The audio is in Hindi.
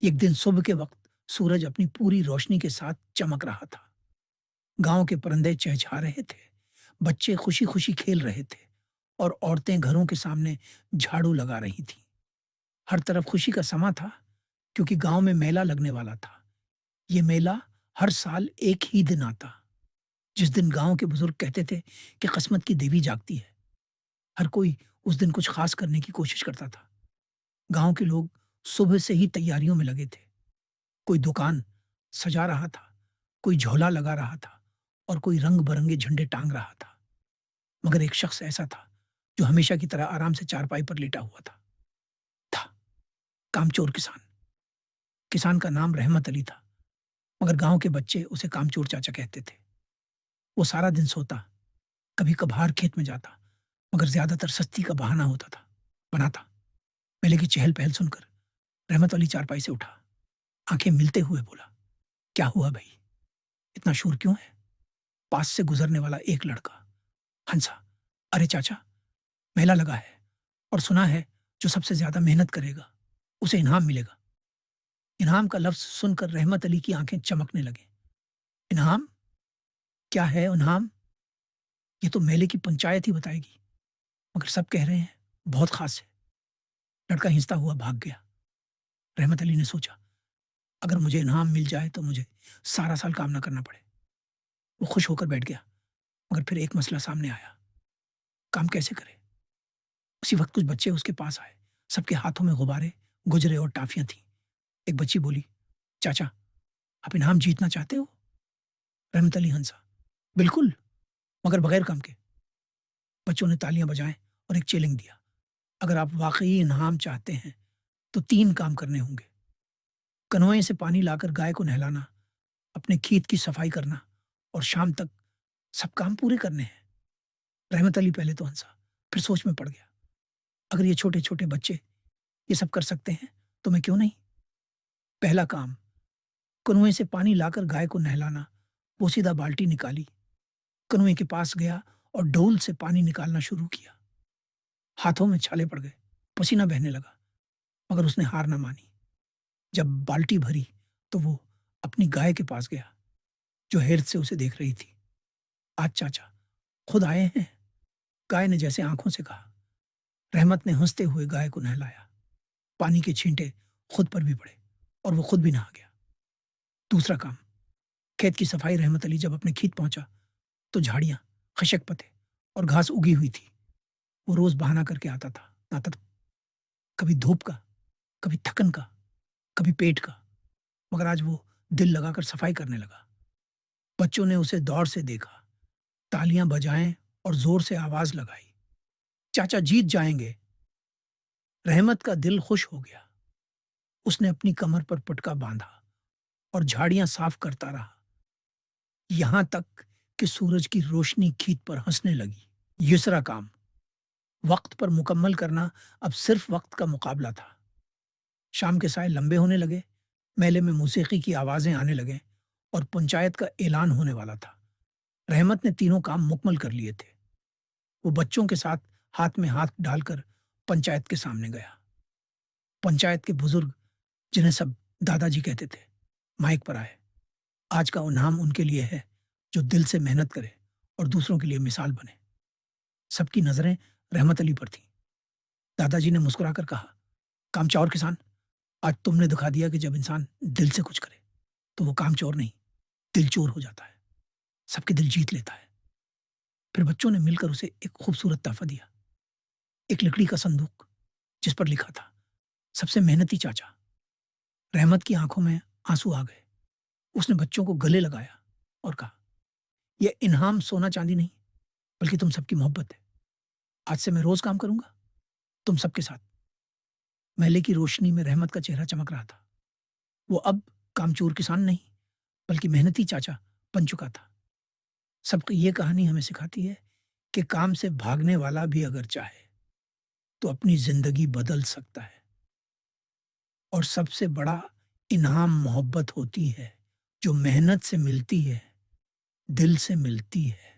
एक दिन सुबह के वक्त सूरज अपनी पूरी रोशनी के साथ चमक रहा था। गांव के परिंदे चहचहा रहे थे, बच्चे खुशी-खुशी खेल रहे थे और औरतें घरों के सामने झाड़ू लगा रही थीं। हर तरफ खुशी का समा था क्योंकि गांव में मेला लगने वाला था। ये मेला हर साल एक ही दिन आता, जिस दिन गांव के बुजुर्ग कहते थे कि किस्मत की देवी जागती है। हर कोई उस दिन कुछ खास करने की कोशिश करता था। गांव के लोग सुबह से ही तैयारियों में लगे थे। कोई दुकान सजा रहा था, कोई झोला लगा रहा था और कोई रंग-बिरंगे झंडे टांग रहा था। मगर एक शख्स ऐसा था, जो हमेशा की तरह आराम से चारपाई पर लेटा हुआ था कामचोर किसान। किसान का नाम रहमत अली था, मगर गाँव के बच्चे उसे कामचोर चाचा कहते थे। वो सारा दिन सोता, कभी-कभार खेत में जाता, मगर ज़्यादातर सस्ती का बहाना बनाता। मेले की चहल-पहल सुनकर रहमत अली चारपाई से उठा, आँखें मिलते हुए बोला, "क्या हुआ भई? इतना शोर क्यों है?" पास से गुजरने वाला एक लड़का हंसा, "अरे चाचा, मेला लगा है और सुना है जो सबसे ज्यादा मेहनत करेगा उसे इनाम मिलेगा।" इनाम का लफ्ज सुनकर रहमत अली की आंखें चमकने लगी। इनाम? क्या है इनाम? ये तो मेले की पंचायत ही बताएगी, मगर सब कह रहे हैं बहुत खास है। लड़का हिंसता हुआ भाग गया। रहमत अली ने सोचा, अगर मुझे इनाम मिल जाए तो मुझे सारा साल काम ना करना पड़े। वो खुश होकर बैठ गया, मगर फिर एक मसला सामने आया, काम कैसे करे? उसी वक्त कुछ बच्चे उसके पास आए। सबके हाथों में गुब्बारे, गुजरे और टाफियां थीं। एक बच्ची बोली, "चाचा, आप इनाम जीतना चाहते हो?" रहमत अली हंसा, "बिल्कुल, मगर बगैर काम के।" बच्चों ने तालियां बजाएं और एक चैलेंज दिया, "अगर आप वाकई इनाम चाहते हैं तो 3 काम करने होंगे। कनवे से पानी लाकर गाय को नहलाना, अपने खेत की सफाई करना और शाम तक सब काम पूरे करने हैं।" रहमत अली पहले तो हंसा, फिर सोच में पड़ गया, अगर ये छोटे-छोटे बच्चे ये सब कर सकते हैं, तो मैं क्यों नहीं? पहला काम, कुएं से पानी लाकर गाय को नहलाना। वो सीधा बाल्टी निकाली, कुएं के पास गया और डोल से पानी निकालना शुरू किया। हाथों में छाले पड़ गए, पसीना बहने लगा, मगर उसने हार ना मानी। जब बाल्टी भरी तो वो अपनी गाय के पास गया, जो हैरत से उसे देख रही थी। "आज चाचा खुद आए हैं?" गाय ने जैसे आंखों से कहा। रहमत ने हंसते हुए गाय को नहलाया। पानी के छींटे खुद पर भी पड़े और वो खुद भी नहा गया। दूसरा काम, खेत की सफाई। रहमत अली जब अपने खेत पहुंचा तो झाड़ियां, खशक पत्ते और घास उगी हुई थी। वो रोज बहाना करके आता था, कभी धूप का, कभी थकन का, कभी पेट का, मगर आज वो दिल लगाकर सफाई करने लगा। बच्चों ने उसे दौर से देखा, तालियां बजाएं और जोर से आवाज लगाई, "चाचा जीत जाएंगे।" रहमत का दिल खुश हो गया। उसने अपनी कमर पर पटका बांधा और झाड़ियां साफ करता रहा, यहां तक कि सूरज की रोशनी खेत पर हंसने लगी। तीसरा काम, वक्त पर मुकम्मल करना। अब सिर्फ वक्त का मुकाबला था। शाम के साए लंबे होने लगे, मेले में मौसीकी की आवाजें आने लगे और पंचायत का ऐलान होने वाला था। रहमत ने तीनों काम मुकम्मल कर लिए थे। वो बच्चों के साथ हाथ में हाथ डालकर पंचायत के सामने गया। पंचायत के बुजुर्ग, जिन्हें सब दादाजी कहते थे, माइक पर आए। आज का इनाम उनके लिए है जो दिल से मेहनत करे और दूसरों के लिए मिसाल बने। सबकी नजरें रहमत अली पर थीं। दादाजी ने मुस्कुराकर कहा, "कामचोर किसान, आज तुमने दिखा दिया कि जब इंसान दिल से कुछ करे तो वो कामचोर नहीं, दिलचोर हो जाता है, सबके दिल जीत लेता है।" फिर बच्चों ने मिलकर उसे एक खूबसूरत तोहफा दिया, एक लकड़ी का संदूक जिस पर लिखा था, "सबसे मेहनती चाचा।" रहमत की आंखों में आंसू आ गए। उसने बच्चों को गले लगाया और कहा, "यह इनाम सोना चांदी नहीं, बल्कि तुम सबकी मोहब्बत है। आज से मैं रोज काम करूंगा, तुम सबके साथ।" मेले की रोशनी में रहमत का चेहरा चमक रहा था। वो अब कामचोर किसान नहीं, बल्कि मेहनती चाचा बन चुका था। सबको ये कहानी हमें सिखाती है कि काम से भागने वाला भी अगर चाहे तो अपनी जिंदगी बदल सकता है। और सबसे बड़ा इनाम मोहब्बत होती है, जो मेहनत से मिलती है, दिल से मिलती है।